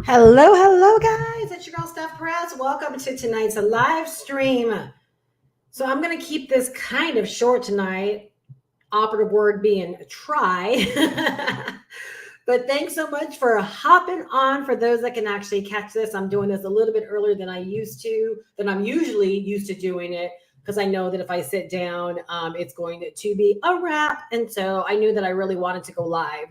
Hello, guys. It's your girl, Steph Perez. Welcome to tonight's live stream. So I'm going to keep this kind of short tonight. Operative word being try. But thanks so much for hopping on. For those that can actually catch this, I'm doing this a little bit earlier than I'm usually used to doing it, because I know that if I sit down, it's going to be a wrap. And so I knew that I really wanted to go live.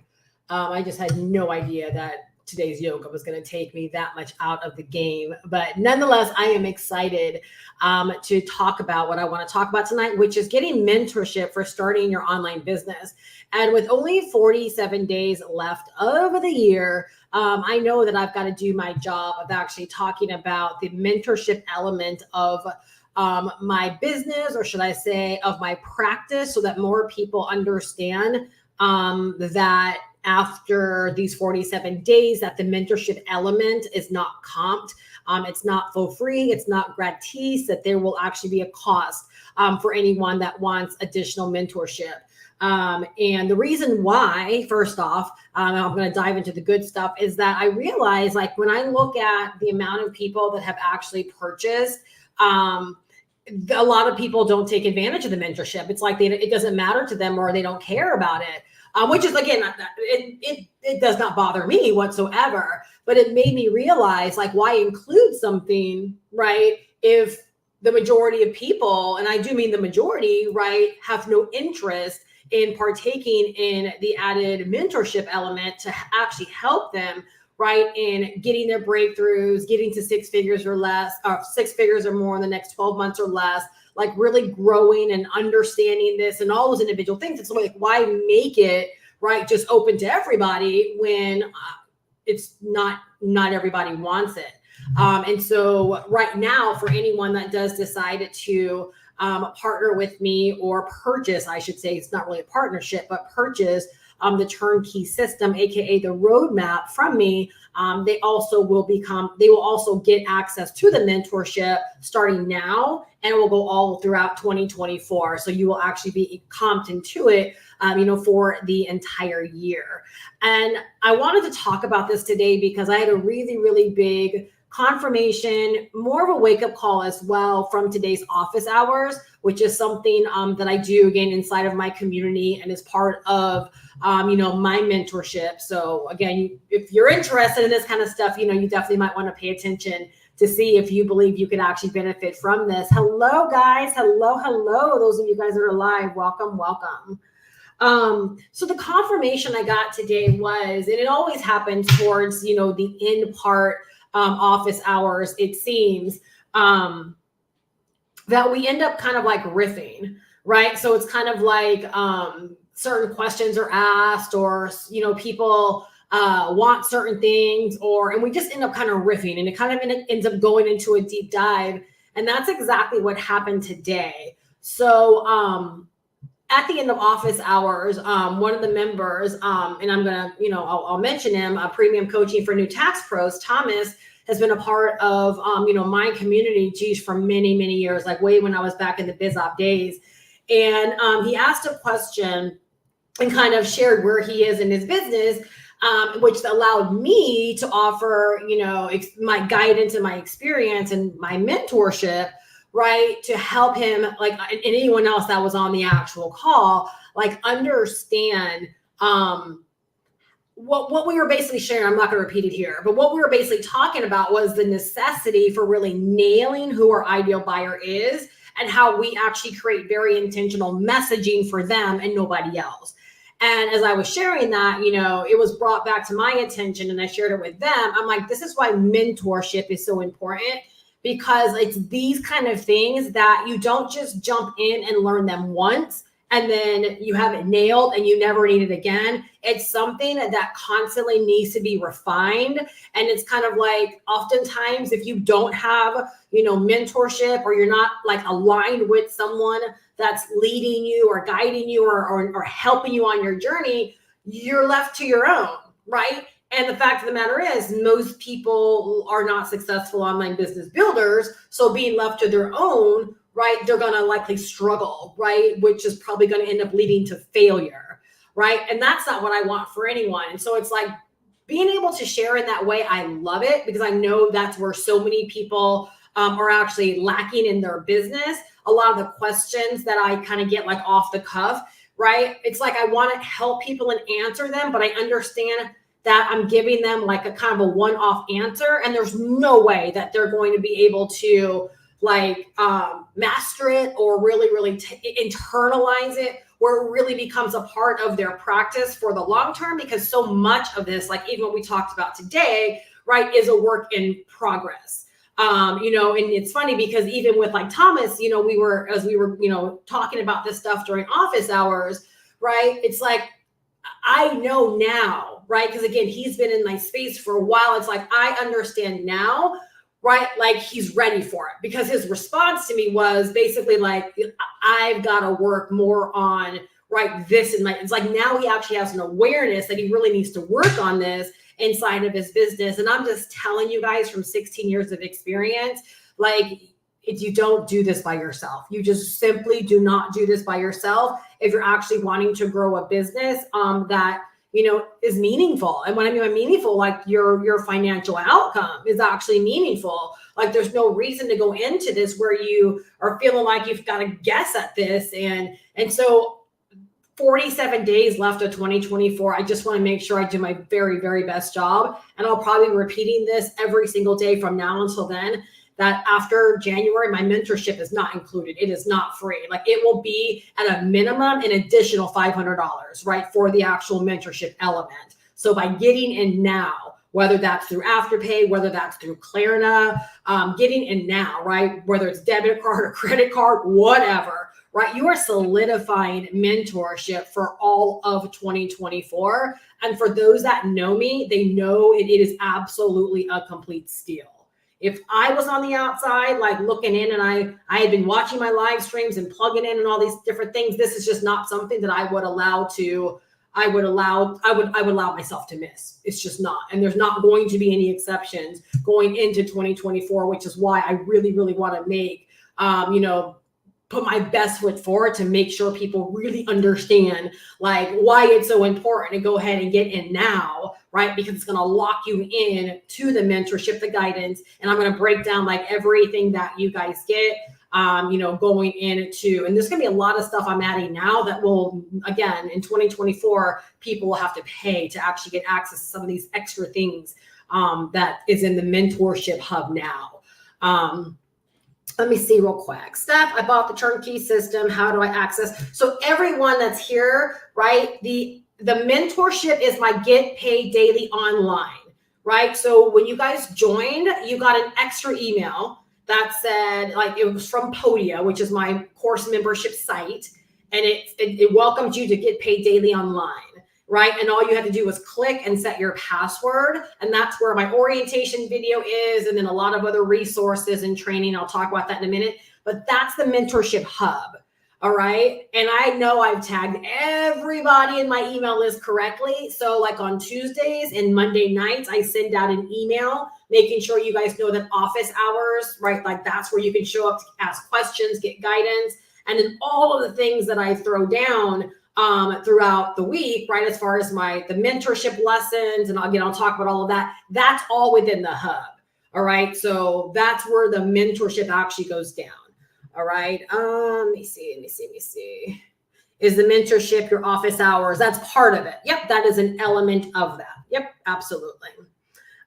I just had no idea that today's yoga was going to take me that much out of the game. But nonetheless, I am excited to talk about what I want to talk about tonight, which is getting mentorship for starting your online business. And with only 47 days left of the year, I know that I've got to do my job of actually talking about the mentorship element of my business, or should I say of my practice, so that more people understand that after these 47 days, that the mentorship element is not comped. It's not for free. It's not gratis, that there will actually be a cost for anyone that wants additional mentorship. And the reason why, first off, I'm going to dive into the good stuff, is that I realize, like, when I look at the amount of people that have actually purchased, a lot of people don't take advantage of the mentorship. It's like it doesn't matter to them, or they don't care about it. Which is, again, it does not bother me whatsoever, but it made me realize, like, why include something, right, if the majority of people, and I do mean the majority, right, have no interest in partaking in the added mentorship element to actually help them, right, in getting their breakthroughs, getting to 6 figures or less, or 6 figures or more in the next 12 months or less, like really growing and understanding this and all those individual things. It's like, why make it, right, just open to everybody when it's not everybody wants it. And so right now, for anyone that does decide to partner with me, or purchase, I should say, it's not really a partnership, but purchase the turnkey system, aka the roadmap from me, they will also get access to the mentorship starting now, and it will go all throughout 2024. So you will actually be comped into it, for the entire year. And I wanted to talk about this today because I had a really, really big confirmation, more of a wake-up call as well, from today's office hours, which is something that I do, again, inside of my community and is part of my mentorship. So again, if you're interested in this kind of stuff, you definitely might want to pay attention to see if you believe you could actually benefit from this. Hello, guys. Hello. Those of you guys that are live, welcome. So the confirmation I got today was, and it always happens towards, the end part, office hours, it seems, that we end up kind of like riffing, right? So it's kind of like certain questions are asked, or, people want certain things, and we just end up kind of riffing, and it kind of ends up going into a deep dive. And that's exactly what happened today. So, at the end of office hours, one of the members, and I'm gonna, I'll mention him, Premium Coaching for New Tax Pros, Thomas, has been a part of, my community, for many, many years, like way when I was back in the BizOp days. And he asked a question and kind of shared where he is in his business, which allowed me to offer, my guidance and my experience and my mentorship, right, to help him, like, and anyone else that was on the actual call, like, understand what we were basically sharing. I'm not going to repeat it here, but what we were basically talking about was the necessity for really nailing who our ideal buyer is, and how we actually create very intentional messaging for them and nobody else. And as I was sharing that, it was brought back to my attention, and I shared it with them. I'm like, this is why mentorship is so important, because it's these kind of things that you don't just jump in and learn them once and then you have it nailed and you never need it again. It's something that constantly needs to be refined. And it's kind of like, oftentimes, if you don't have, mentorship, or you're not like aligned with someone that's leading you or guiding you or helping you on your journey, you're left to your own, right? And the fact of the matter is, most people are not successful online business builders. So being left to their own, right, they're going to likely struggle, right, which is probably going to end up leading to failure, right? And that's not what I want for anyone. And so it's like, being able to share in that way, I love it, because I know that's where so many people are actually lacking in their business. A lot of the questions that I kind of get like off the cuff, right? It's like I want to help people and answer them, but I understand that I'm giving them like a kind of a one-off answer, and there's no way that they're going to be able to like master it or really internalize it, where it really becomes a part of their practice for the long term, because so much of this, like even what we talked about today, right, is a work in progress. And it's funny because even with like Thomas, we were talking about this stuff during office hours, right? It's like, I know now, right? Because again, he's been in my space for a while. It's like, I understand now, right? Like he's ready for it, because his response to me was basically like, I've got to work more on, right, this in my, it's like now he actually has an awareness that he really needs to work on this inside of his business. And I'm just telling you guys from 16 years of experience, like, if you don't do this by yourself, you just simply do not do this by yourself. If you're actually wanting to grow a business that, is meaningful. And when I mean by meaningful, like your financial outcome is actually meaningful. Like there's no reason to go into this where you are feeling like you've got to guess at this. And so 47 days left of 2024. I just want to make sure I do my very, very best job. And I'll probably be repeating this every single day from now until then, that after January, my mentorship is not included. It is not free. Like it will be at a minimum an additional $500, right, for the actual mentorship element. So by getting in now, whether that's through Afterpay, whether that's through Klarna, getting in now, right, whether it's debit card or credit card, whatever, right, you are solidifying mentorship for all of 2024. And for those that know me, they know it is absolutely a complete steal. If I was on the outside, like looking in, and I had been watching my live streams and plugging in and all these different things, this is just not something that I would allow myself to miss. It's just not. And there's not going to be any exceptions going into 2024, which is why I really, really want to make, put my best foot forward to make sure people really understand like why it's so important to go ahead and get in now, right? Because it's going to lock you in to the mentorship, the guidance, and I'm going to break down like everything that you guys get, going into, and there's going to be a lot of stuff I'm adding now that will, again, in 2024, people will have to pay to actually get access to some of these extra things that is in the Mentorship Hub now. Let me see real quick. Steph, I bought the turnkey system. How do I access? So everyone that's here, right? The mentorship is my get paid daily online, right? So when you guys joined, you got an extra email that said, like, it was from Podia, which is my course membership site. And it welcomed you to get paid daily online, right? And all you had to do was click and set your password. And that's where my orientation video is. And then a lot of other resources and training. I'll talk about that in a minute, but that's the Mentorship Hub. All right. And I know I've tagged everybody in my email list correctly. So like on Tuesdays and Monday nights, I send out an email, making sure you guys know that office hours, right? Like that's where you can show up to ask questions, get guidance. And then all of the things that I throw down throughout the week, right? As far as the mentorship lessons, and again, I'll talk about all of that. That's all within the hub. All right. So that's where the mentorship actually goes down. All right. Let me see. Is the mentorship your office hours? That's part of it. Yep. That is an element of that. Yep. Absolutely.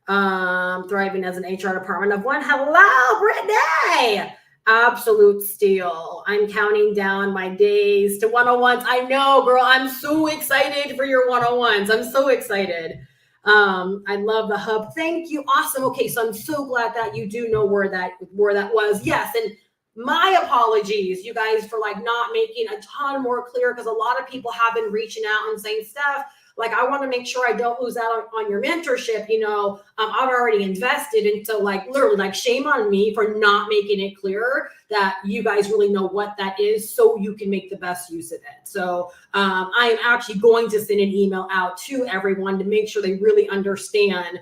Thriving as an HR department of one. Hello, Brittany. Absolute steal. I'm counting down my days to 101s. I know, girl. I'm so excited for your 101s. I'm so excited. I love the hub. Thank you. Awesome. Okay. So I'm so glad that you do know where that was. Yes. And my apologies, you guys, for like not making a ton more clear, because a lot of people have been reaching out and saying stuff like, I want to make sure I don't lose out on your mentorship. I've already invested. And so like literally like shame on me for not making it clearer that you guys really know what that is so you can make the best use of it. So I am actually going to send an email out to everyone to make sure they really understand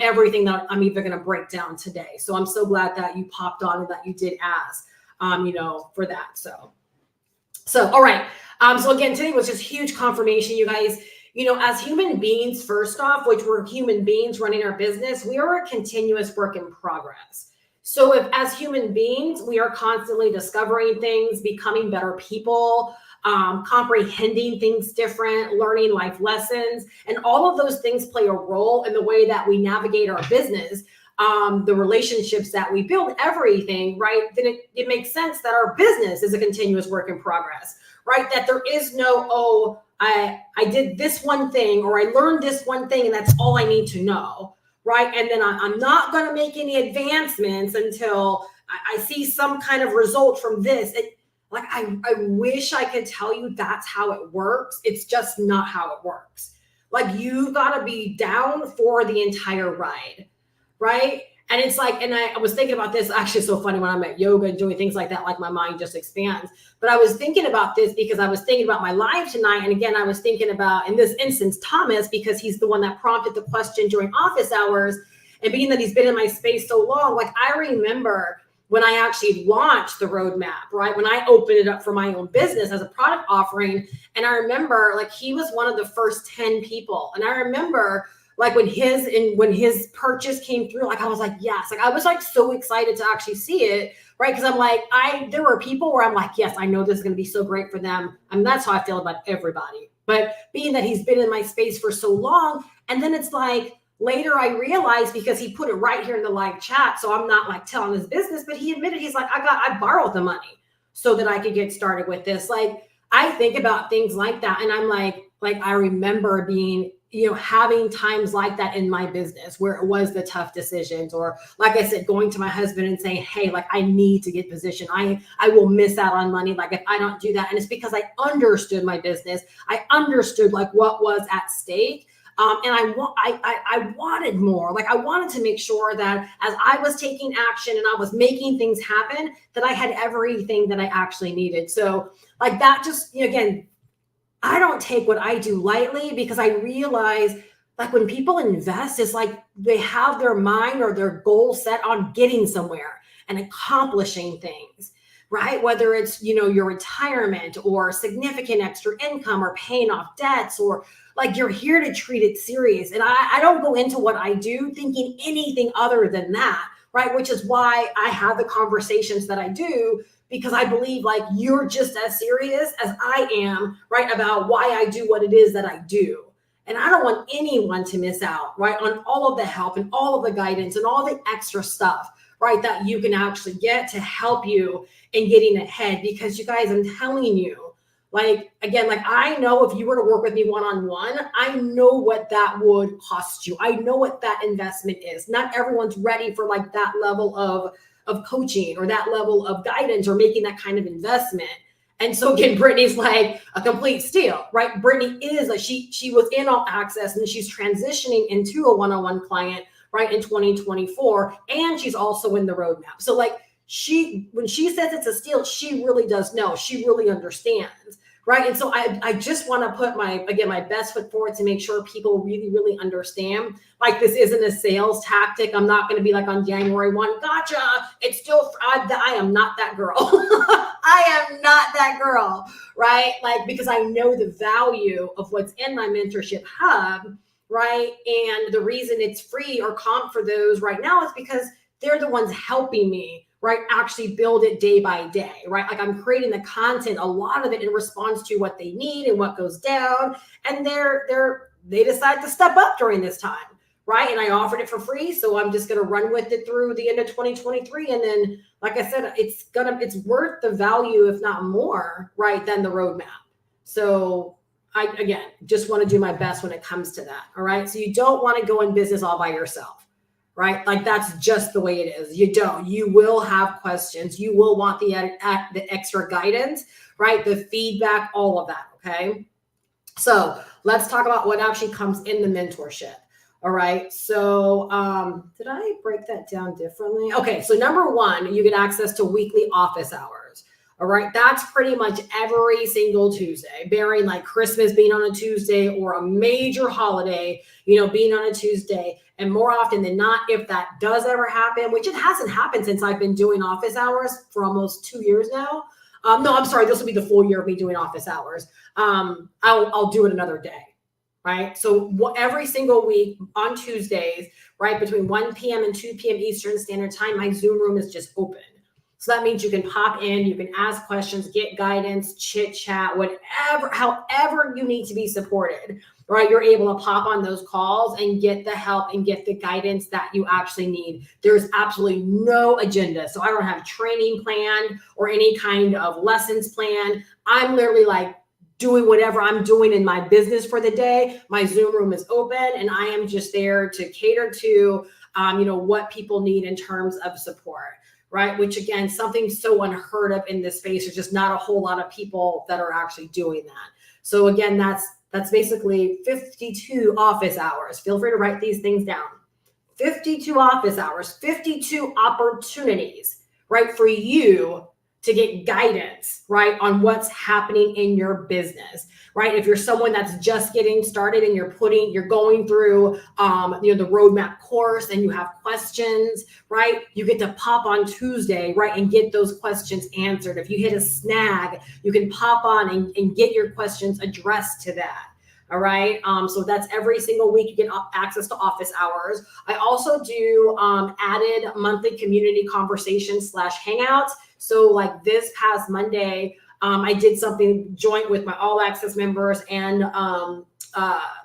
everything that I'm even going to break down today. So I'm so glad that you popped on and that you did ask. For that. So all right. So again, today was just huge confirmation, you guys. as human beings, first off, which we're human beings running our business, we are a continuous work in progress. So if as human beings, we are constantly discovering things, becoming better people, comprehending things different, learning life lessons, and all of those things play a role in the way that we navigate our business, the relationships that we build, everything, right? Then it makes sense that our business is a continuous work in progress, right? That there is no, I did this one thing, or I learned this one thing, and that's all I need to know, right? And then I'm not going to make any advancements until I see some kind of result from this. I wish I could tell you that's how it works. It's just not how it works. Like, you've got to be down for the entire ride, right? And it's like, and I was thinking about this, actually so funny, when I'm at yoga and doing things like that, like my mind just expands. But I was thinking about this because I was thinking about my live tonight. And again, I was thinking about, in this instance, Thomas, because he's the one that prompted the question during office hours. And being that he's been in my space so long, like, I remember when I actually launched the roadmap, right? When I opened it up for my own business as a product offering. And I remember, like, he was one of the first 10 people. And I remember, like, when his purchase came through, like, I was like, yes, like, I was like so excited to actually see it, right? Because I'm like, there were people where I'm like, yes, I know this is going to be so great for them. I mean, that's how I feel about everybody. But being that he's been in my space for so long, and then it's like, later I realized, because he put it right here in the live chat, so I'm not like telling his business, but he admitted, he's like, I borrowed the money so that I could get started with this. Like, I think about things like that, and I'm like I remember being, having times like that in my business where it was the tough decisions, or like I said, going to my husband and saying, hey, like, I need to get positioned. I will miss out on money, like, if I don't do that. And it's because I understood my business. I understood, like, what was at stake. And I wanted more. Like, I wanted to make sure that as I was taking action and I was making things happen, that I had everything that I actually needed. So, like, that just, again, I don't take what I do lightly, because I realize, like, when people invest, it's like they have their mind or their goal set on getting somewhere and accomplishing things, right? Whether it's, your retirement or significant extra income or paying off debts, or like, you're here to treat it serious. And I don't go into what I do thinking anything other than that, right? Which is why I have the conversations that I do, because I believe, like, you're just as serious as I am, right, about why I do what it is that I do. And I don't want anyone to miss out, right, on all of the help and all of the guidance and all the extra stuff, right, that you can actually get to help you in getting ahead. Because, you guys, I'm telling you, like, again, like, I know if you were to work with me one-on-one, I know what that would cost you. I know what that investment is. Not everyone's ready for, like, that level of coaching or that level of guidance or making that kind of investment. And so, again, Brittany's like a complete steal, right? Brittany is like, she was in All Access, and she's transitioning into a one-on-one client, right, in 2024. And she's also in the roadmap. So, like, when she says it's a steal, she really does know. She really understands, right? And so I just want to put my best foot forward to make sure people really, really understand. Like, this isn't a sales tactic. I'm not going to be like on January 1, gotcha, it's still, I am not that girl. I am not that girl, right? Like, because I know the value of what's in my Mentorship Hub, right? And the reason it's free or comp for those right now is because they're the ones helping me, right, actually build it day by day, right? Like, I'm creating the content, a lot of it in response to what they need and what goes down. And they decide to step up during this time, right? And I offered it for free. So I'm just going to run with it through the end of 2023. And then, like I said, it's worth the value, if not more, right, than the roadmap. So I, again, just want to do my best when it comes to that. All right. So you don't want to go in business all by yourself. Right? Like, that's just the way it is. You will have questions. You will want the extra guidance, right? The feedback, all of that. Okay. So let's talk about what actually comes in the mentorship. All right. So, did I break that down differently? Okay. So number one, you get access to weekly office hours. All right. That's pretty much every single Tuesday, barring like Christmas being on a Tuesday or a major holiday, being on a Tuesday. And more often than not, if that does ever happen, which it hasn't happened since I've been doing office hours for almost 2 years now. No, I'm sorry. This will be the full year of me doing office hours. I'll do it another day. right? So every single week on Tuesdays, right, between 1 p.m. and 2 p.m. Eastern Standard Time, my Zoom room is just open. So that means you can pop in, you can ask questions, get guidance, chit chat, whatever, however you need to be supported, right? You're able to pop on those calls and get the help and get the guidance that you actually need. There's absolutely no agenda. So I don't have training planned or any kind of lessons planned. I'm literally like doing whatever I'm doing in my business for the day. My Zoom room is open and I am just there to cater to, what people need in terms of support. Right? Which again, something so unheard of in this space. There's just not a whole lot of people that are actually doing that. So again, that's basically 52 office hours. Feel free to write these things down. 52 office hours, 52 opportunities, right? For you to get guidance, right, on what's happening in your business, right? If you're someone that's just getting started and you're going through, the roadmap course and you have questions, right? You get to pop on Tuesday, right, and get those questions answered. If you hit a snag, you can pop on and get your questions addressed to that. All right. So that's every single week you get access to office hours. I also do added monthly community conversations / Hangouts. So like this past Monday, I did something joint with my All Access members and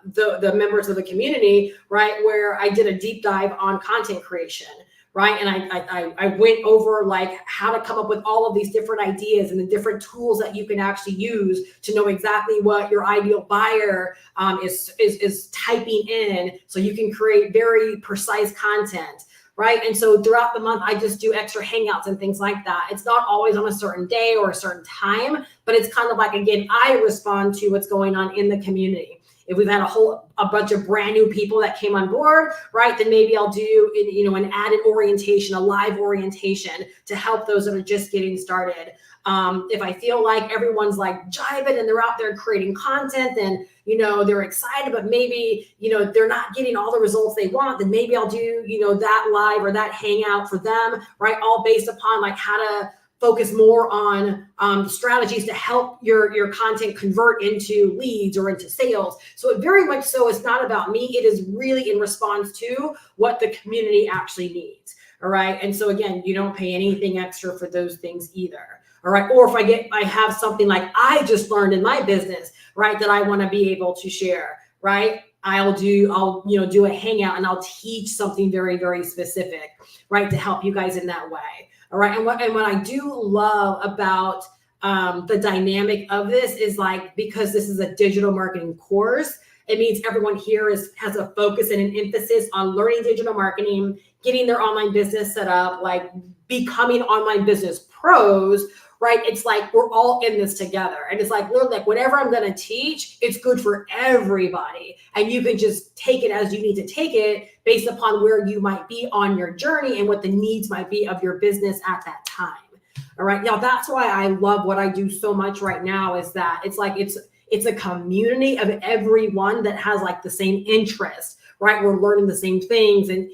the members of the community, right, where I did a deep dive on content creation. Right. And I went over like how to come up with all of these different ideas and the different tools that you can actually use to know exactly what your ideal buyer is typing in so you can create very precise content. Right. And so throughout the month, I just do extra hangouts and things like that. It's not always on a certain day or a certain time, but it's kind of like, again, I respond to what's going on in the community. If we've had a bunch of brand new people that came on board, right, then maybe I'll do, an added orientation, a live orientation to help those that are just getting started. If I feel like everyone's like jiving and they're out there creating content and, they're excited, but maybe, they're not getting all the results they want, then maybe I'll do, that live or that hangout for them, right, all based upon like how to focus more on strategies to help your content convert into leads or into sales. So it very much so, it's not about me. It is really in response to what the community actually needs. All right. And so again, you don't pay anything extra for those things either. All right. Or if I have something like I just learned in my business, right, that I want to be able to share, right? I'll do a hangout and I'll teach something very, very specific, right, to help you guys in that way. All right. And what I do love about the dynamic of this is like, because this is a digital marketing course, it means everyone here has a focus and an emphasis on learning digital marketing, getting their online business set up, like becoming online business pros, right? It's like we're all in this together. And it's like, literally, like whatever I'm going to teach, it's good for everybody. And you can just take it as you need to take it based upon where you might be on your journey and what the needs might be of your business at that time. All right. Now, that's why I love what I do so much right now is that it's like it's a community of everyone that has like the same interest, right? We're learning the same things. And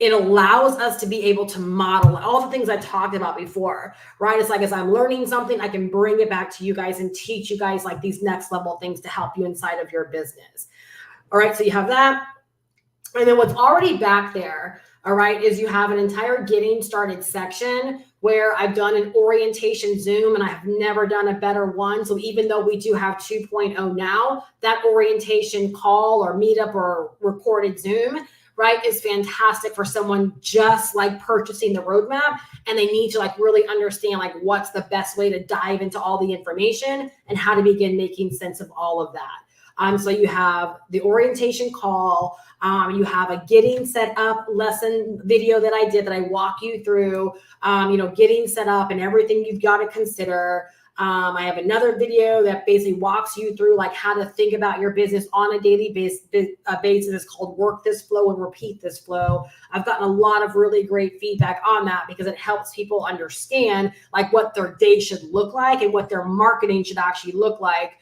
it allows us to be able to model all the things I talked about before, right? It's like, as I'm learning something, I can bring it back to you guys and teach you guys like these next level things to help you inside of your business. All right. So you have that. And then what's already back there, all right, is you have an entire getting started section where I've done an orientation Zoom and I have never done a better one. So even though we do have 2.0 now, that orientation call or meetup or recorded Zoom, right, is fantastic for someone just like purchasing the roadmap and they need to like really understand like what's the best way to dive into all the information and how to begin making sense of all of that. So you have the orientation call, you have a getting set up lesson video that I did that I walk you through, getting set up and everything you've got to consider. I have another video that basically walks you through like how to think about your business on a daily basis. It's called Work This Flow and Repeat This Flow. I've gotten a lot of really great feedback on that because it helps people understand like what their day should look like and what their marketing should actually look like,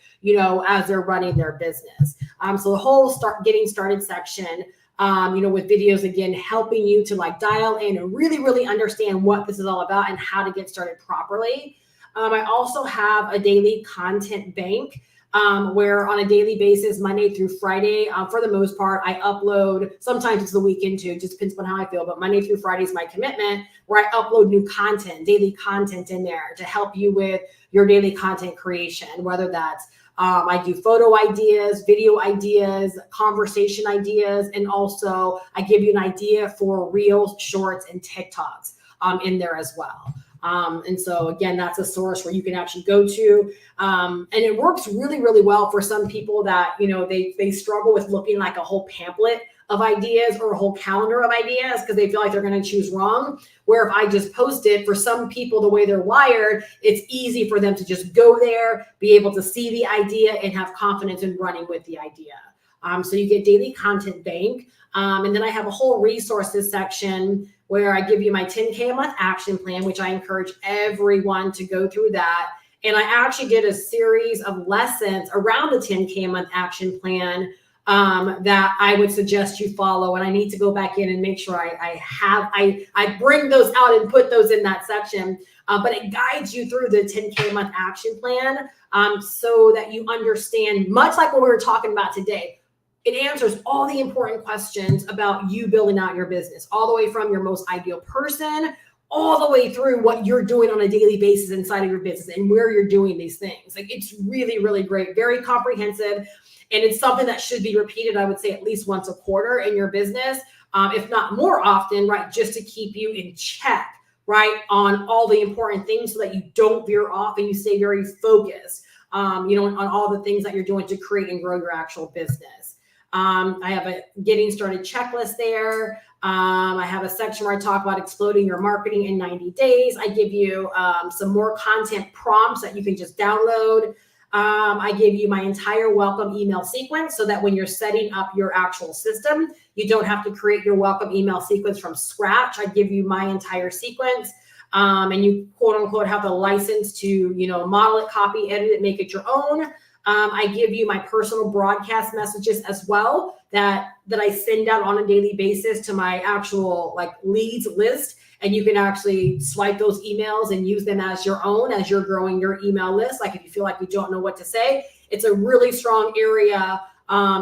as they're running their business. So the whole getting started section, with videos, again, helping you to like dial in and really, really understand what this is all about and how to get started properly. I also have a daily content bank where on a daily basis, Monday through Friday, for the most part, I upload. Sometimes it's the weekend too, it just depends on how I feel, but Monday through Friday is my commitment, where I upload new content, daily content in there to help you with your daily content creation, whether that's I do photo ideas, video ideas, conversation ideas, and also I give you an idea for Reels, Shorts, and TikToks in there as well. And so again, that's a source where you can actually go to. And it works really, really well for some people that, they struggle with looking like a whole pamphlet of ideas or a whole calendar of ideas because they feel like they're going to choose wrong. Where if I just post it, for some people, the way they're wired, it's easy for them to just go there, be able to see the idea and have confidence in running with the idea. So you get daily content bank. And then I have a whole resources section where I give you my 10K a month action plan, which I encourage everyone to go through that. And I actually did a series of lessons around the 10K a month action plan that I would suggest you follow. And I need to go back in and make sure I bring those out and put those in that section. But it guides you through the 10K a month action plan so that you understand, much like what we were talking about today. It answers all the important questions about you building out your business, all the way from your most ideal person, all the way through what you're doing on a daily basis inside of your business and where you're doing these things. Like, it's really, really great, very comprehensive. And it's something that should be repeated, I would say, at least once a quarter in your business, if not more often, right? Just to keep you in check, right? On all the important things so that you don't veer off and you stay very focused, on all the things that you're doing to create and grow your actual business. I have a getting started checklist there. I have a section where I talk about exploding your marketing in 90 days. I give you some more content prompts that you can just download. I give you my entire welcome email sequence so that when you're setting up your actual system, you don't have to create your welcome email sequence from scratch. I give you my entire sequence. And you quote unquote have the license to, model it, copy, edit it, make it your own. I give you my personal broadcast messages as well that I send out on a daily basis to my actual leads list. And you can actually swipe those emails and use them as your own as you're growing your email list. Like if you feel like you don't know what to say, it's a really strong area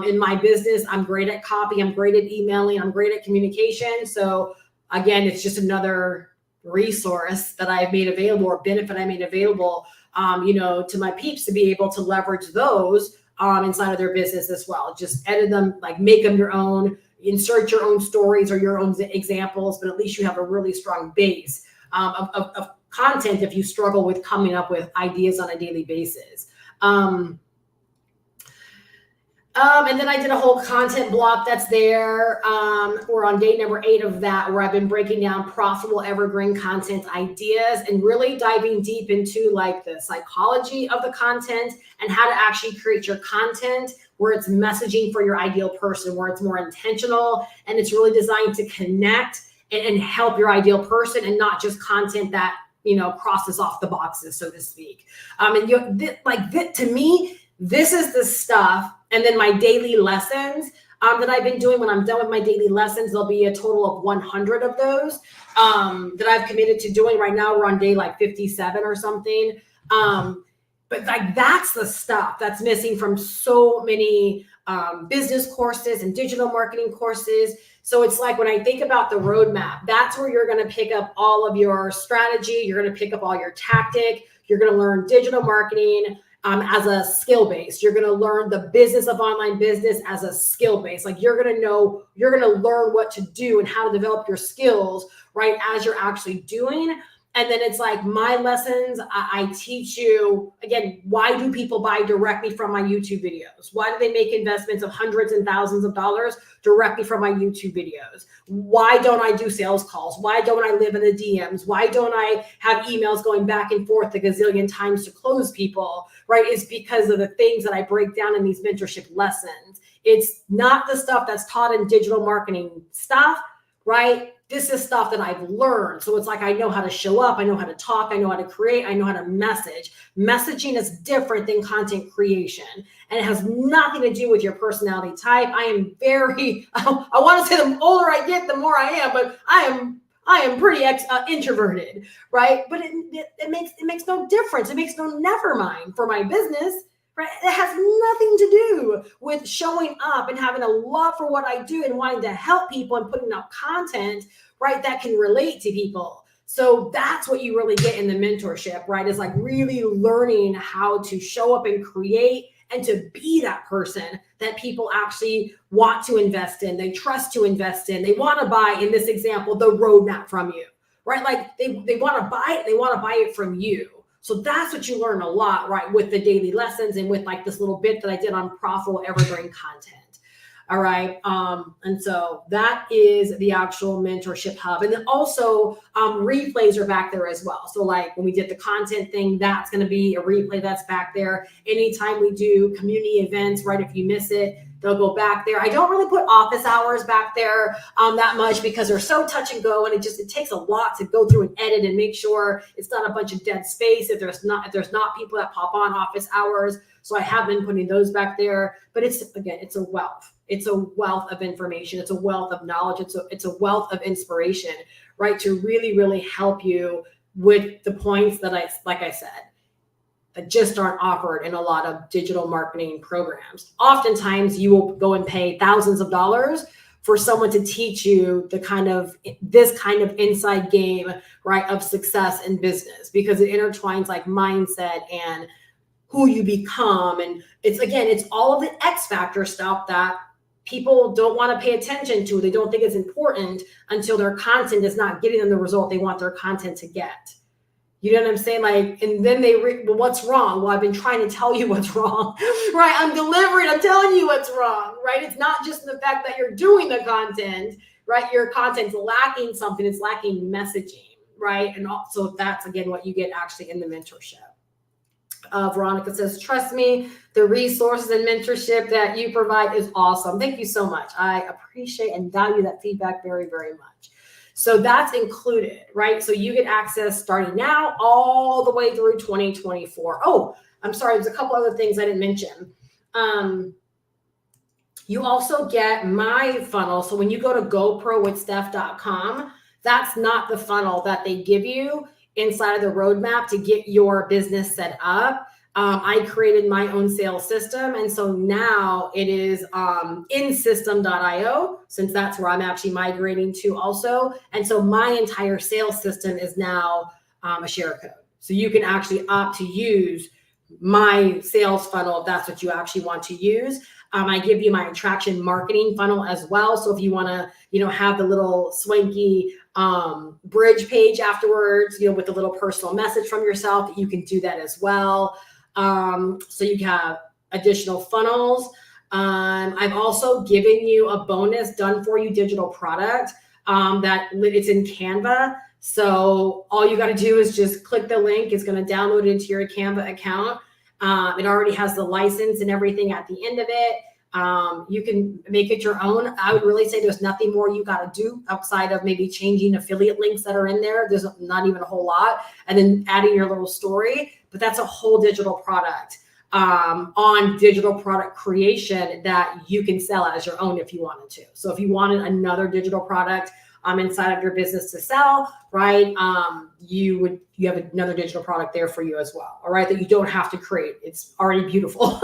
in my business. I'm great at copy. I'm great at emailing. I'm great at communication. So again, it's just another resource that I've made available or benefit I made available to my peeps to be able to leverage those inside of their business as well. Just edit them, make them your own, insert your own stories or your own examples, but at least you have a really strong base of content if you struggle with coming up with ideas on a daily basis. And then I did a whole content block that's there. We're on day number 8 of that, where I've been breaking down profitable evergreen content ideas and really diving deep into the psychology of the content and how to actually create your content where it's messaging for your ideal person, where it's more intentional and it's really designed to connect and help your ideal person and not just content that, crosses off the boxes, so to speak. To me, this is the stuff. And then my daily lessons that I've been doing. When I'm done with my daily lessons, there'll be a total of 100 of those that I've committed to doing. Right now, we're on day 57 or something. But that's the stuff that's missing from so many business courses and digital marketing courses. So it's when I think about the roadmap, that's where you're going to pick up all of your strategy. You're going to pick up all your tactic. You're going to learn digital marketing as a skill base. You're going to learn the business of online business as a skill base. You're going to learn what to do and how to develop your skills, right, as you're actually doing. And then it's my lessons, I teach you, again, why do people buy directly from my YouTube videos? Why do they make investments of hundreds and thousands of dollars directly from my YouTube videos? Why don't I do sales calls? Why don't I live in the DMs? Why don't I have emails going back and forth a gazillion times to close people, right? It's because of the things that I break down in these mentorship lessons. It's not the stuff that's taught in digital marketing stuff, right? This is stuff that I've learned. So it's I know how to show up. I know how to talk. I know how to create. I know how to message. Messaging is different than content creation. And it has nothing to do with your personality type. I am I want to say the older I get, the more I am, but I am pretty introverted, right? But it makes no difference. It makes no never mind for my business, right? It has nothing to do with showing up and having a love for what I do and wanting to help people and putting out content, right, that can relate to people. So that's what you really get in the mentorship, right? Is like really learning how to show up and create and to be that person that people actually want to invest in, they trust to invest in, they want to buy, in this example, the roadmap from you, right? Like they want to buy it, they want to buy it from you. So that's what you learn a lot, right? With the daily lessons and with like this little bit that I did on profitable evergreen content. All right. And so that is the actual Mentorship Hub. And then also replays are back there as well. So like when we did the content thing, that's going to be a replay that's back there. Anytime we do community events, right? If you miss it, they'll go back there. I don't really put office hours back there that much because they're so touch and go, and it takes a lot to go through and edit and make sure it's not a bunch of dead space if there's not people that pop on office hours. So I have been putting those back there, but it's a wealth. It's a wealth of information. It's a wealth of knowledge. It's a wealth of inspiration, right? To really, really help you with the points that like I said, that just aren't offered in a lot of digital marketing programs. Oftentimes you will go and pay thousands of dollars for someone to teach you this kind of inside game, right, of success in business, because it intertwines like mindset and who you become. And it's all of the X factor stuff that people don't want to pay attention to. They don't think it's important until their content is not getting them the result they want their content to get. You know what I'm saying? Like, and then well, what's wrong? Well, I've been trying to tell you what's wrong, right? I'm telling you what's wrong, right? It's not just the fact that you're doing the content, right? Your content's lacking something. It's lacking messaging, right? And also that's, again, what you get actually in the mentorship. Veronica says, trust me, the resources and mentorship that you provide is awesome. Thank you so much. I appreciate and value that feedback very, very much. So that's included, right? So you get access starting now all the way through 2024. Oh, I'm sorry. There's a couple other things I didn't mention. You also get my funnel. So when you go to GoProWithSteph.com, that's not the funnel that they give you inside of the roadmap to get your business set up. I created my own sales system. And so now it is insystem.io, since that's where I'm actually migrating to also. And so my entire sales system is now a share code. So you can actually opt to use my sales funnel if that's what you actually want to use. I give you my attraction marketing funnel as well. So if you want to, have the little swanky bridge page afterwards, with a little personal message from yourself, you can do that as well. So you have additional funnels. I've also given you a bonus done for you digital product that it's in Canva. So all you got to do is just click the link. It's going to download it into your Canva account. It already has the license and everything at the end of it. You can make it your own. I would really say there's nothing more you got to do outside of maybe changing affiliate links that are in there. There's not even a whole lot. And then adding your little story, but that's a whole digital product on digital product creation that you can sell as your own if you wanted to. So if you wanted another digital product inside of your business to sell, right? You have another digital product there for you as well. All right. That you don't have to create. It's already beautiful,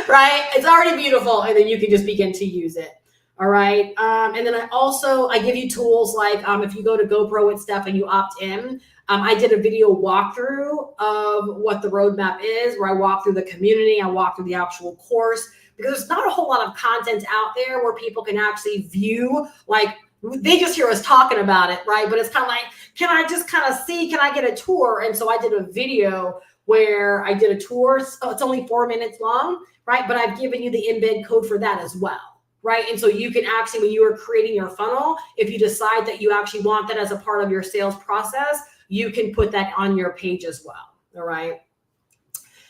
right? It's already beautiful. And then you can just begin to use it. All right. And then I give you tools like if you go to GoPro with Steph and you opt in, I did a video walkthrough of what the roadmap is, where I walk through the community, I walk through the actual course, because there's not a whole lot of content out there where people can actually view, like, they just hear us talking about it, right? But it's kind of like, can I just kind of see, can I get a tour? And so I did a video where I did a tour. So it's only 4 minutes long, right? But I've given you the embed code for that as well, right? And so you can actually, when you are creating your funnel, if you decide that you actually want that as a part of your sales process, you can put that on your page as well, all right?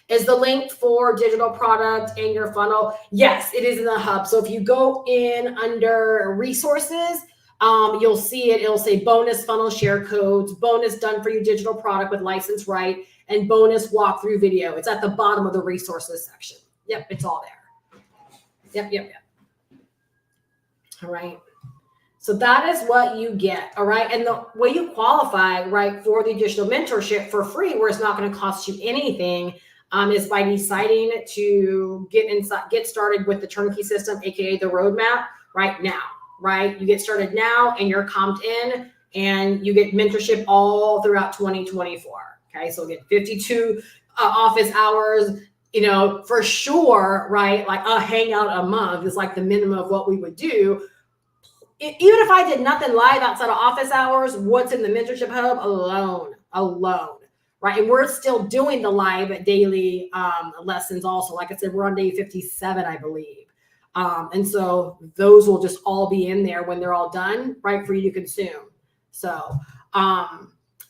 Is the link for digital product in your funnel? Yes, it is in the hub. So if you go in under resources, you'll see it. It'll say bonus funnel share codes, bonus done for you digital product with license right, and bonus walkthrough video. It's at the bottom of the resources section. Yep, it's all there. Yep. All right. So that is what you get. All right. And the way you qualify, right, for the additional mentorship for free, where it's not going to cost you anything, is by deciding to get started with the turnkey system, aka the roadmap, right now. Right, you get started now, and you're comped in, and you get mentorship all throughout 2024. Okay, so get 52 office hours. For sure, right? Like a hangout a month is like the minimum of what we would do. Even if I did nothing live outside of office hours, what's in the Mentorship Hub alone, right? And we're still doing the live daily lessons also. Like I said, we're on day 57, I believe. And so those will just all be in there when they're all done, right, for you to consume. So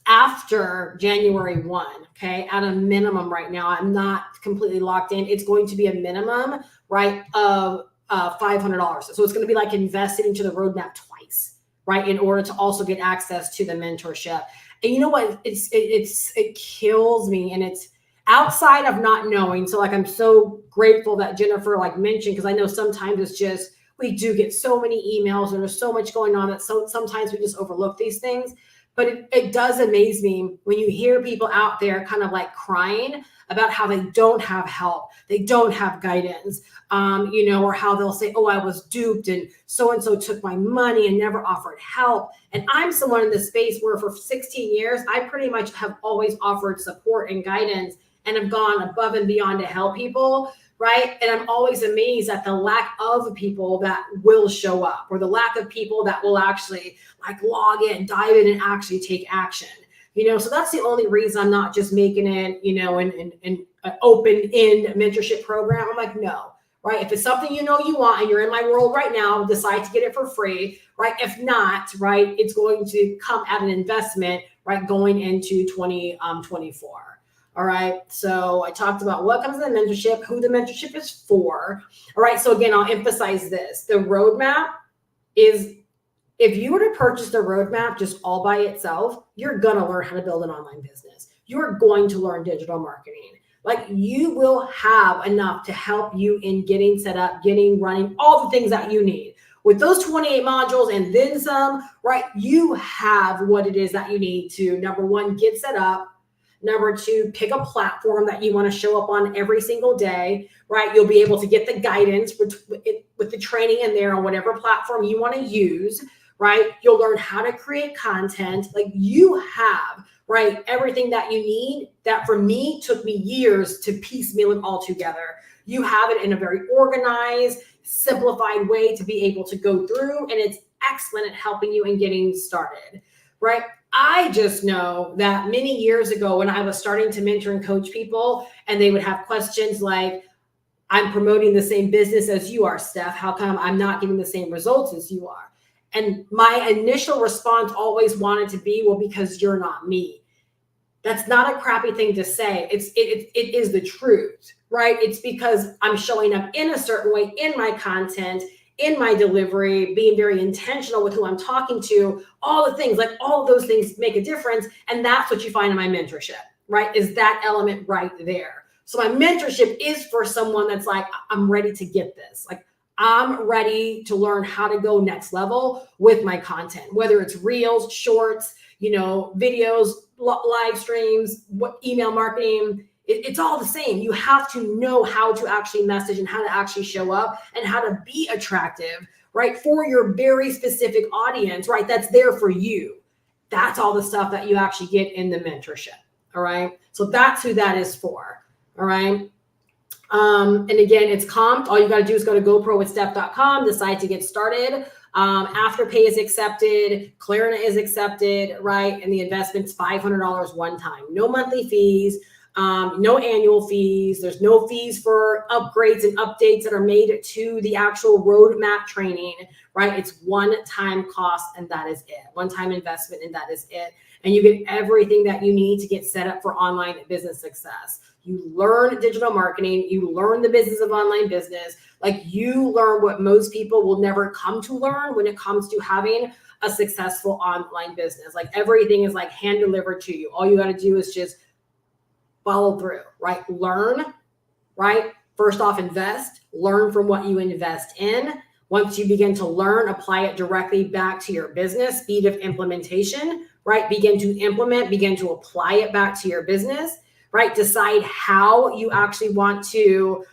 after January 1, okay, at a minimum right now, I'm not completely locked in. It's going to be a minimum, right, of $500. So it's going to be like invested into the roadmap twice, right, in order to also get access to the mentorship. And you know what? It kills me, and it's outside of not knowing. So like, I'm so grateful that Jennifer like mentioned, because I know sometimes it's just, we do get so many emails and there's so much going on that sometimes we just overlook these things. But it does amaze me when you hear people out there kind of like crying about how they don't have help, they don't have guidance, or how they'll say, oh, I was duped and so took my money and never offered help. And I'm someone in this space where for 16 years, I pretty much have always offered support and guidance and have gone above and beyond to help people, right? And I'm always amazed at the lack of people that will show up, or the lack of people that will actually like log in, dive in, and actually take action. So that's the only reason I'm not just making it, an open-end mentorship program. I'm like, no, right? If it's something you want and you're in my world right now, decide to get it for free, right? If not, right, it's going to come at an investment, right, going into 2024. All right. So I talked about what comes in the mentorship, who the mentorship is for. All right. So again, I'll emphasize this. The roadmap is, if you were to purchase the roadmap just all by itself, you're going to learn how to build an online business. You're going to learn digital marketing. Like, you will have enough to help you in getting set up, getting running, all the things that you need. With those 28 modules and then some, right, you have what it is that you need to, number one, get set up. Number two, pick a platform that you want to show up on every single day, right? You'll be able to get the guidance with the training in there on whatever platform you want to use, right? You'll learn how to create content. Like, you have, right, everything that you need. That for me took me years to piecemeal it all together. You have it in a very organized, simplified way to be able to go through, and it's excellent at helping you in getting started, right? I just know that many years ago, when I was starting to mentor and coach people, and they would have questions like, I'm promoting the same business as you are, Steph. How come I'm not getting the same results as you are? And my initial response always wanted to be, well, because you're not me. That's not a crappy thing to say. It is the truth, right? It's because I'm showing up in a certain way in my content, in my delivery, being very intentional with who I'm talking to, all the things, like all of those things make a difference. And that's what you find in my mentorship, right? Is that element right there. So my mentorship is for someone that's like, I'm ready to get this. Like, I'm ready to learn how to go next level with my content, whether it's reels, shorts, videos, live streams, email marketing. It's all the same. You have to know how to actually message and how to actually show up and how to be attractive, right? For your very specific audience, right? That's there for you. That's all the stuff that you actually get in the mentorship. All right. So that's who that is for. All right. And again, it's comped. All you got to do is go to gopro-with-steph.com, decide to get started. Afterpay is accepted. Klarna is accepted, right? And the investment's $500 one time. No monthly fees. No annual fees. There's no fees for upgrades and updates that are made to the actual roadmap training, right? It's one-time cost, and that is it. One-time investment, and that is it. And you get everything that you need to get set up for online business success. You learn digital marketing. You learn the business of online business. Like, you learn what most people will never come to learn when it comes to having a successful online business. Like, everything is like hand delivered to you. All you got to do is just follow through, right? Learn, right? First off, invest, learn from what you invest in. Once you begin to learn, apply it directly back to your business, speed of implementation, right? Begin to implement, begin to apply it back to your business, right? Decide how you actually want to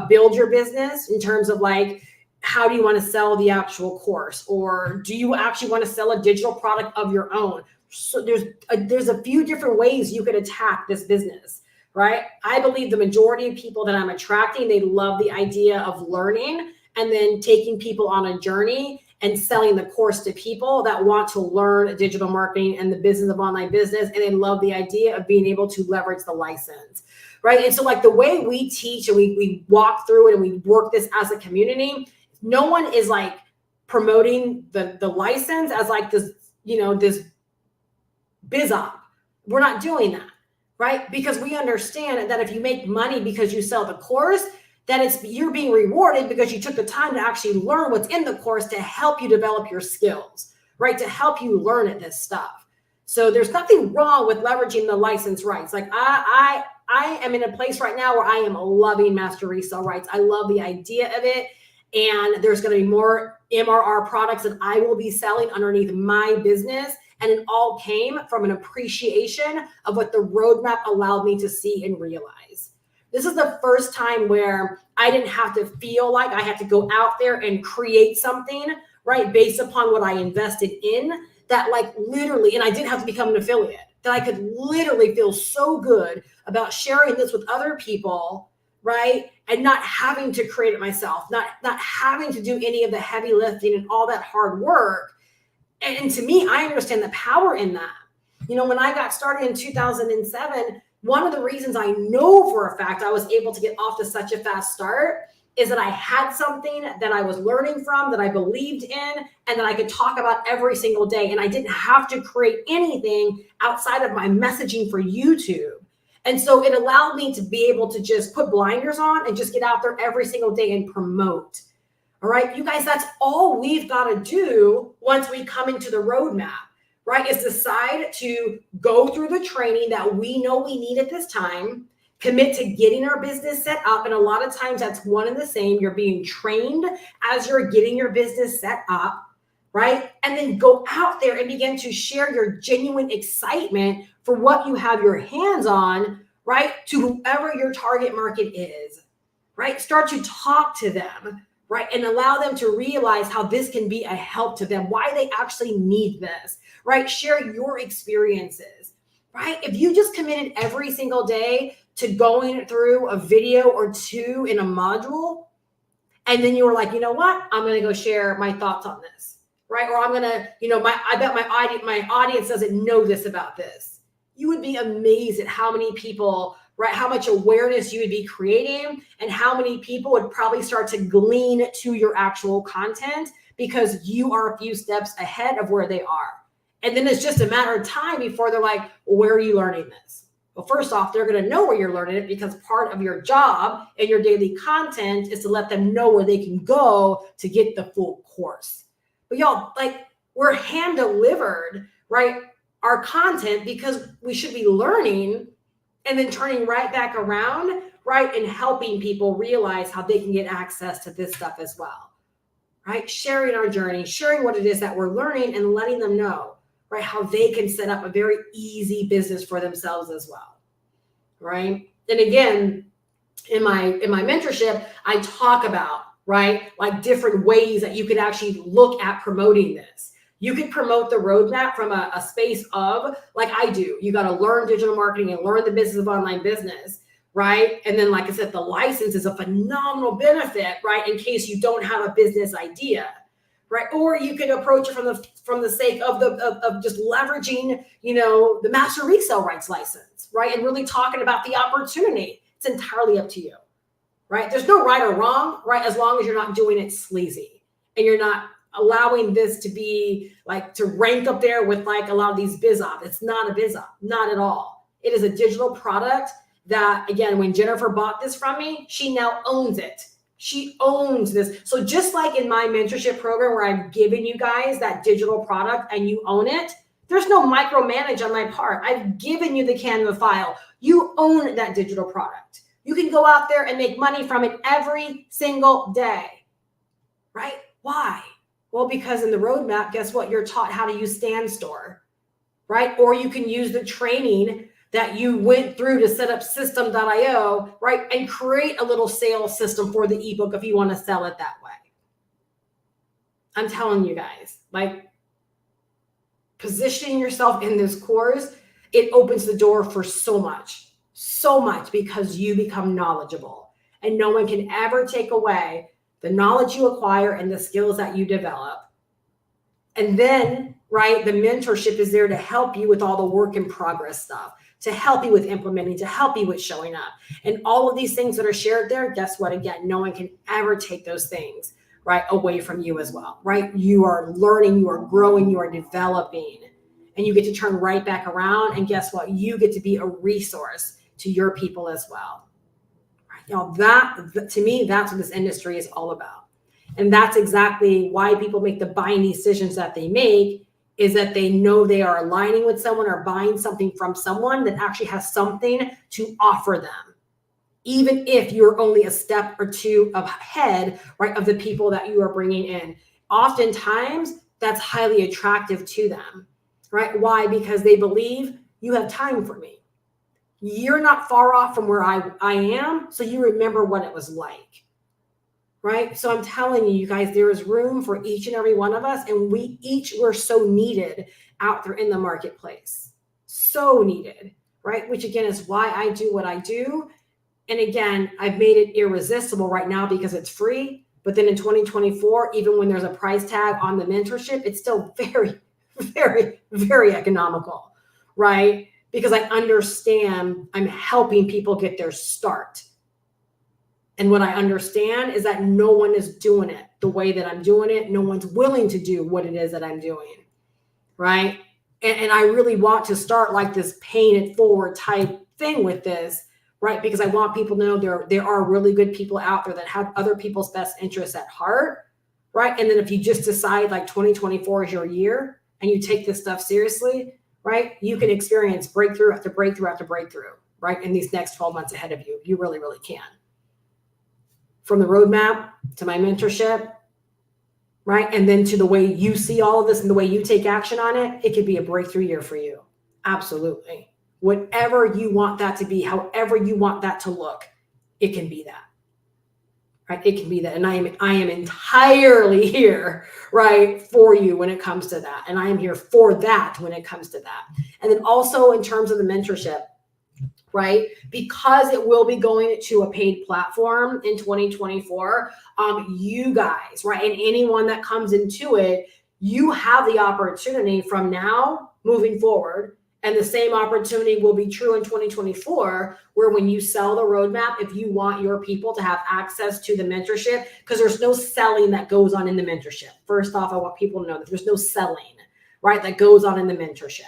build your business in terms of like, how do you want to sell the actual course? Or do you actually want to sell a digital product of your own? So there's a few different ways you could attack this business, right? I believe the majority of people that I'm attracting, they love the idea of learning and then taking people on a journey and selling the course to people that want to learn digital marketing and the business of online business. And they love the idea of being able to leverage the license, right? And so like the way we teach and we walk through it and we work this as a community, no one is like promoting the license as like this, this biz op. We're not doing that, right? Because we understand that if you make money because you sell the course, then you're being rewarded because you took the time to actually learn what's in the course to help you develop your skills, right? To help you learn this stuff. So there's nothing wrong with leveraging the license rights. Like I am in a place right now where I am loving master resale rights. I love the idea of it. And there's going to be more MRR products that I will be selling underneath my business. And it all came from an appreciation of what the roadmap allowed me to see and realize. This is the first time where I didn't have to feel like I had to go out there and create something, right, based upon what I invested in, that like literally, and I didn't have to become an affiliate, that I could literally feel so good about sharing this with other people, right, and not having to create it myself, not having to do any of the heavy lifting and all that hard work. And to me, I understand the power in that. When I got started in 2007, one of the reasons I know for a fact I was able to get off to such a fast start is that I had something that I was learning from, that I believed in, and that I could talk about every single day. And I didn't have to create anything outside of my messaging for YouTube. And so it allowed me to be able to just put blinders on and just get out there every single day and promote. All right, you guys, that's all we've got to do once we come into the roadmap, right? Is decide to go through the training that we know we need at this time, commit to getting our business set up. And a lot of times that's one and the same. You're being trained as you're getting your business set up, right? And then go out there and begin to share your genuine excitement for what you have your hands on, right? To whoever your target market is, right? Start to talk to them, right? And allow them to realize how this can be a help to them, why they actually need this, right? Share your experiences, right? If you just committed every single day to going through a video or two in a module, and then you were like, you know what? I'm going to go share my thoughts on this, right? Or I'm going to, I bet my audience doesn't know this about this. You would be amazed at how many people, right? How much awareness you would be creating and how many people would probably start to glean to your actual content because you are a few steps ahead of where they are. And then it's just a matter of time before they're like, well, where are you learning this? Well, first off, they're going to know where you're learning it because part of your job and your daily content is to let them know where they can go to get the full course. But y'all, like, we're hand delivered, right? Our content because we should be learning and then turning right back around, right? And helping people realize how they can get access to this stuff as well, right? Sharing our journey, sharing what it is that we're learning and letting them know, right? How they can set up a very easy business for themselves as well, right? And again, in my mentorship, I talk about, right? Like different ways that you could actually look at promoting this. You could promote the roadmap from a space of, like I do, you got to learn digital marketing and learn the business of online business, right? And then, like I said, the license is a phenomenal benefit, right? In case you don't have a business idea, right? Or you could approach it from the sake of just leveraging, the master resale rights license, right? And really talking about the opportunity. It's entirely up to you, right? There's no right or wrong, right? As long as you're not doing it sleazy and you're not allowing this to be like to rank up there with like a lot of these biz ops. It's not a biz op, not at all. It is a digital product that, again, when Jennifer bought this from me, she now owns it. She owns this. So just like in my mentorship program where I've given you guys that digital product and you own it, there's no micromanage on my part. I've given you the Canva file. You own that digital product. You can go out there and make money from it every single day, right? Why? Well, because in the roadmap, guess what? You're taught how to use StanStore, right? Or you can use the training that you went through to set up system.io, right? And create a little sales system for the ebook if you want to sell it that way. I'm telling you guys, like, positioning yourself in this course, it opens the door for so much because you become knowledgeable, and no one can ever take away the knowledge you acquire and the skills that you develop. And then, right, the mentorship is there to help you with all the work in progress stuff, to help you with implementing, to help you with showing up. And all of these things that are shared there, guess what? Again, no one can ever take those things, right, away from you as well, right? You are learning, you are growing, you are developing, and you get to turn right back around. And guess what? You get to be a resource to your people as well. Right? Now, that, to me, that's what this industry is all about. And that's exactly why people make the buying decisions that they make, is that they know they are aligning with someone or buying something from someone that actually has something to offer them, even if you're only a step or two ahead, right, of the people that you are bringing in. Oftentimes, that's highly attractive to them, right? Why? Because they believe you have time for me. You're not far off from where I am, so you remember what it was like. Right? So I'm telling you, you guys, there is room for each and every one of us, and we're so needed out there in the marketplace. So needed, right? Which again is why I do what I do. And again, I've made it irresistible right now because it's free. But then in 2024, even when there's a price tag on the mentorship, it's still very, very, very economical, right? Because I understand I'm helping people get their start. And what I understand is that no one is doing it the way that I'm doing it. No one's willing to do what it is that I'm doing, right? And I really want to start like this paying it forward type thing with this, right? Because I want people to know there are really good people out there that have other people's best interests at heart, right? And then if you just decide like 2024 is your year and you take this stuff seriously, right? You can experience breakthrough after breakthrough after breakthrough, right? In these next 12 months ahead of you. You really, really can. From the roadmap to my mentorship, right? And then to the way you see all of this and the way you take action on it, it could be a breakthrough year for you. Absolutely. Whatever you want that to be, however you want that to look, it can be that, right? It can be that. And I am entirely here, right, for you when it comes to that. And I am here for that when it comes to that. And then also in terms of the mentorship, right? Because it will be going to a paid platform in 2024, you guys, right? And anyone that comes into it, you have the opportunity from now moving forward. And the same opportunity will be true in 2024, where when you sell the roadmap, if you want your people to have access to the mentorship, because there's no selling that goes on in the mentorship. First off, I want people to know that there's no selling, right, that goes on in the mentorship.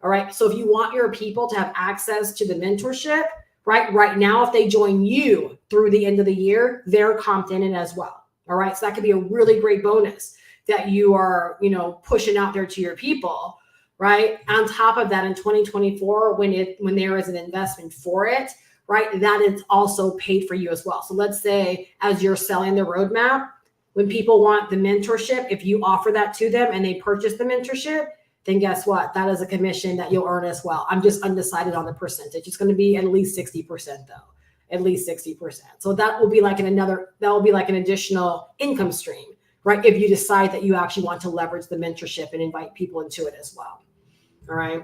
All right. So if you want your people to have access to the mentorship, right now, if they join you through the end of the year, they're comped in it as well. All right. So that could be a really great bonus that you are, pushing out there to your people. Right. On top of that, in 2024, when there is an investment for it, right, that is also paid for you as well. So let's say as you're selling the roadmap, when people want the mentorship, if you offer that to them and they purchase the mentorship, then guess what? That is a commission that you'll earn as well. I'm just undecided on the percentage. It's going to be at least 60% though, at least 60%. So that will be like an additional income stream, right? If you decide that you actually want to leverage the mentorship and invite people into it as well. All right.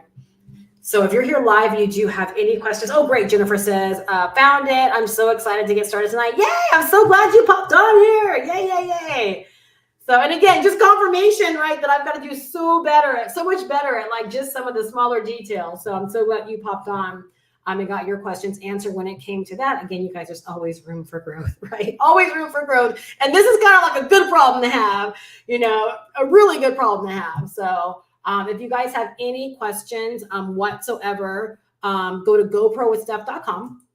So if you're here live, you do have any questions. Oh, great. Jennifer says, found it. I'm so excited to get started tonight. Yay. I'm so glad you popped on here. Yay, yay, yay. So, and again, just confirmation, right, that I've got to do so much better at like just some of the smaller details. So I'm so glad you popped on and got your questions answered when it came to that. Again, you guys, there's always room for growth, right? Always room for growth. And this is kind of like a good problem to have, a really good problem to have. So if you guys have any questions whatsoever, go to goprowithsteph.com.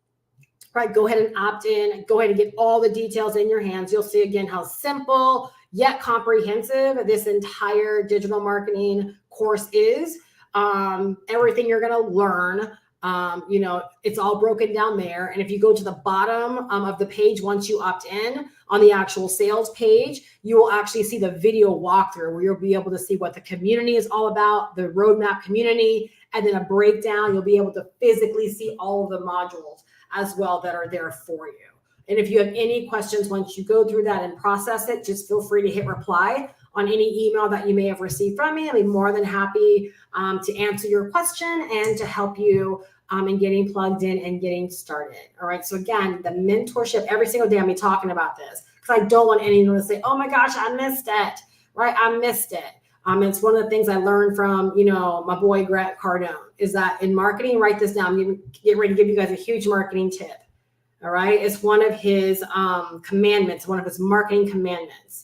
Right, go ahead and opt in. Go ahead and get all the details in your hands. You'll see again how simple yet comprehensive this entire digital marketing course is. Everything you're going to learn It's all broken down there. And if you go to the bottom of the page, once you opt in on the actual sales page, you will actually see the video walkthrough where you'll be able to see what the community is all about, the roadmap community, and then a breakdown. You'll be able to physically see all of the modules as well that are there for you. And if you have any questions, once you go through that and process it, just feel free to hit reply on any email that you may have received from me. I'll be more than happy to answer your question and to help you in getting plugged in and getting started. All right. So again, the mentorship, every single day I'll be talking about this because I don't want anyone to say, oh my gosh, I missed it. Right. I missed it. It's one of the things I learned from, my boy, Grant Cardone, is that in marketing, write this down. I'm going to get ready to give you guys a huge marketing tip. All right. It's one of his commandments, one of his marketing commandments.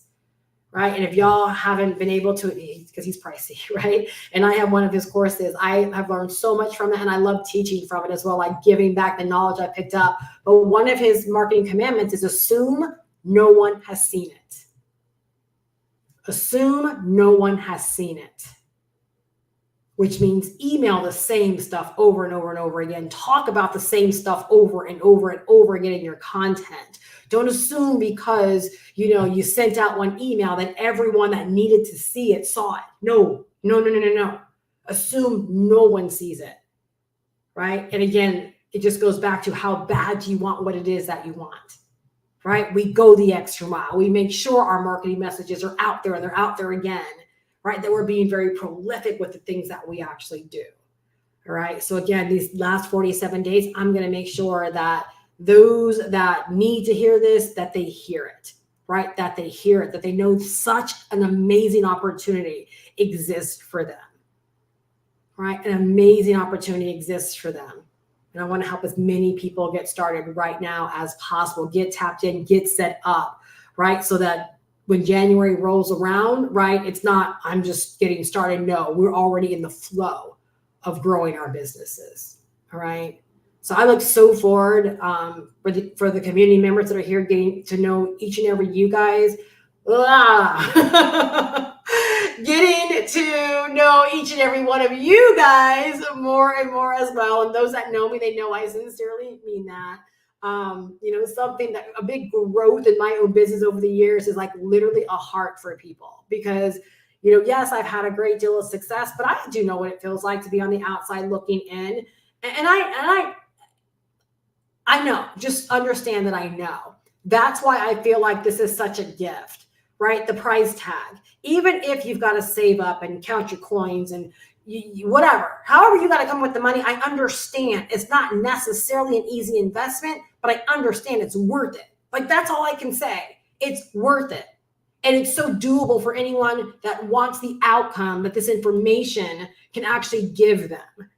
Right. And if y'all haven't been able to, because he's pricey, right? And I have one of his courses. I have learned so much from it and I love teaching from it as well, like giving back the knowledge I picked up. But one of his marketing commandments is assume no one has seen it. Assume no one has seen it, which means email the same stuff over and over and over again. Talk about the same stuff over and over and over again in your content. Don't assume because, you sent out one email that everyone that needed to see it saw it. No. Assume no one sees it, right? And again, it just goes back to how bad do you want what it is that you want, right? We go the extra mile. We make sure our marketing messages are out there and they're out there again, right? That we're being very prolific with the things that we actually do, all right? So again, these last 47 days, I'm going to make sure that those that need to hear this, that they hear it, right? That they hear it, that they know such an amazing opportunity exists for them, right? An amazing opportunity exists for them. And I want to help as many people get started right now as possible, get tapped in, get set up, right? So that when January rolls around, right, it's not, I'm just getting started. No, we're already in the flow of growing our businesses, all right? So I look so forward for the community members that are here, getting to know each and every you guys. Getting to know each and every one of you guys more and more as well. And those that know me, they know I sincerely mean that. Something that a big growth in my own business over the years is like literally a heart for people because, yes, I've had a great deal of success, but I do know what it feels like to be on the outside looking in. And I know, just understand that I know. That's why I feel like this is such a gift, right? The price tag. Even if you've got to save up and count your coins and whatever, however you got to come with the money, I understand it's not necessarily an easy investment, but I understand it's worth it. Like that's all I can say. It's worth it. And it's so doable for anyone that wants the outcome that this information can actually give them.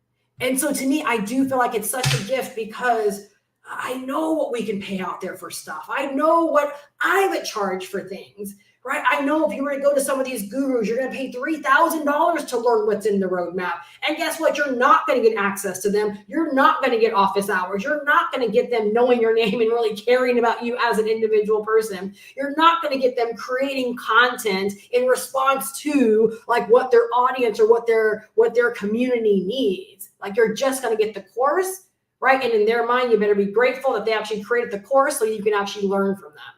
And so to me, I do feel like it's such a gift because I know what we can pay out there for stuff. I know what I would charge for things, right? I know if you were to go to some of these gurus, you're going to pay $3,000 to learn what's in the roadmap. And guess what? You're not going to get access to them. You're not going to get office hours. You're not going to get them knowing your name and really caring about you as an individual person. You're not going to get them creating content in response to like what their audience or what their community needs. Like you're just going to get the course. Right. And in their mind, you better be grateful that they actually created the course so you can actually learn from them.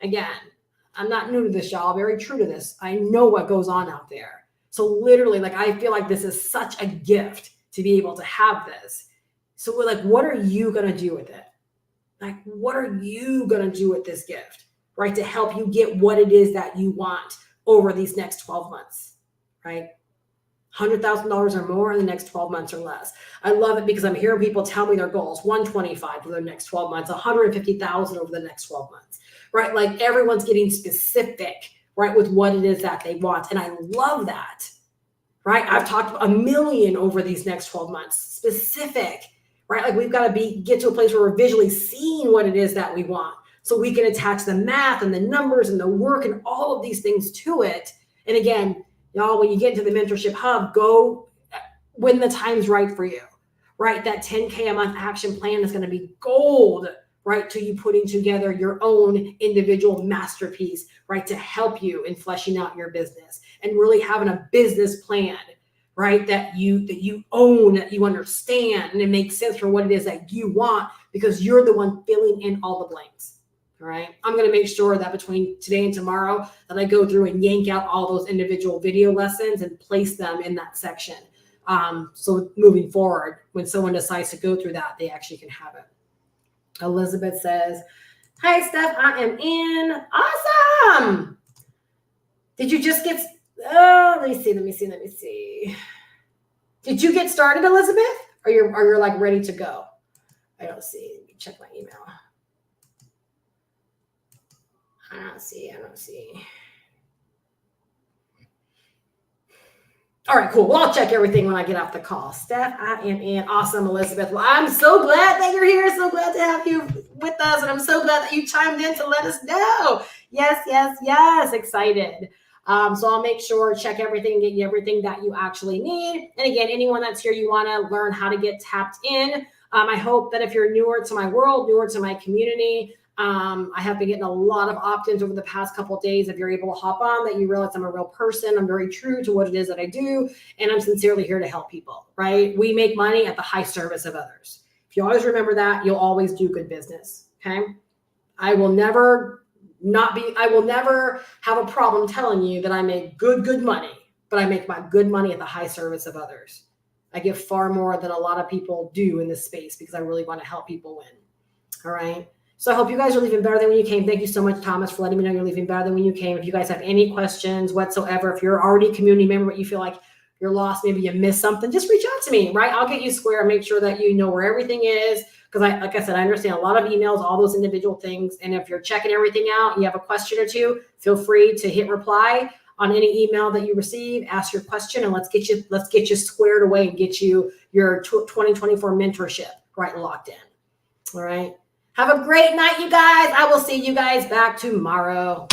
Again, I'm not new to this, y'all. Very true to this. I know what goes on out there. So literally, like, I feel like this is such a gift to be able to have this. So we're like, what are you going to do with it? Like, what are you going to do with this gift, right? To help you get what it is that you want over these next 12 months, right? $100,000 or more in the next 12 months or less. I love it because I'm hearing people tell me their goals, 125 for the next 12 months, 150,000 over the next 12 months, right? Like everyone's getting specific, right, with what it is that they want. And I love that, right? I've talked about 1 million over these next 12 months, specific, right? Like we've got to get to a place where we're visually seeing what it is that we want. So we can attach the math and the numbers and the work and all of these things to it. And again, y'all, when you get into the Mentorship Hub, go when the time's right for you, right? That 10K a month action plan is going to be gold, right? To you putting together your own individual masterpiece, right? To help you in fleshing out your business and really having a business plan, right? That you own, that you understand, and it makes sense for what it is that you want, because you're the one filling in all the blanks. All right. I'm going to make sure that between today and tomorrow that I go through and yank out all those individual video lessons and place them in that section. So moving forward, when someone decides to go through that, they actually can have it. Elizabeth says, hi, Steph, I am in. Awesome. Did you just get, let me see. Did you get started, Elizabeth? Or you're like ready to go? I don't see. Let me check my email. I don't see. All right, cool. Well, I'll check everything when I get off the call. Steph, I am in. Awesome, Elizabeth. Well, I'm so glad that you're here. So glad to have you with us. And I'm so glad that you chimed in to let us know. Yes. Excited. So I'll make sure, check everything, get you everything that you actually need. And again, anyone that's here, you want to learn how to get tapped in. I hope that if you're newer to my world, newer to my community, I have been getting a lot of opt-ins over the past couple of days. If you're able to hop on, that you realize I'm a real person. I'm very true to what it is that I do. And I'm sincerely here to help people, right? We make money at the high service of others. If you always remember that, you'll always do good business. Okay. I will never have a problem telling you that I make good money, but I make my good money at the high service of others. I give far more than a lot of people do in this space because I really want to help people win. All right. So I hope you guys are leaving better than when you came. Thank you so much, Thomas, for letting me know you're leaving better than when you came. If you guys have any questions whatsoever, if you're already a community member, but you feel like you're lost, maybe you missed something, just reach out to me, right? I'll get you square and make sure that you know where everything is. Because like I said, I understand a lot of emails, all those individual things. And if you're checking everything out and you have a question or two, feel free to hit reply on any email that you receive, ask your question, and let's get you squared away and get you your 2024 mentorship right locked in. All right. Have a great night, you guys. I will see you guys back tomorrow.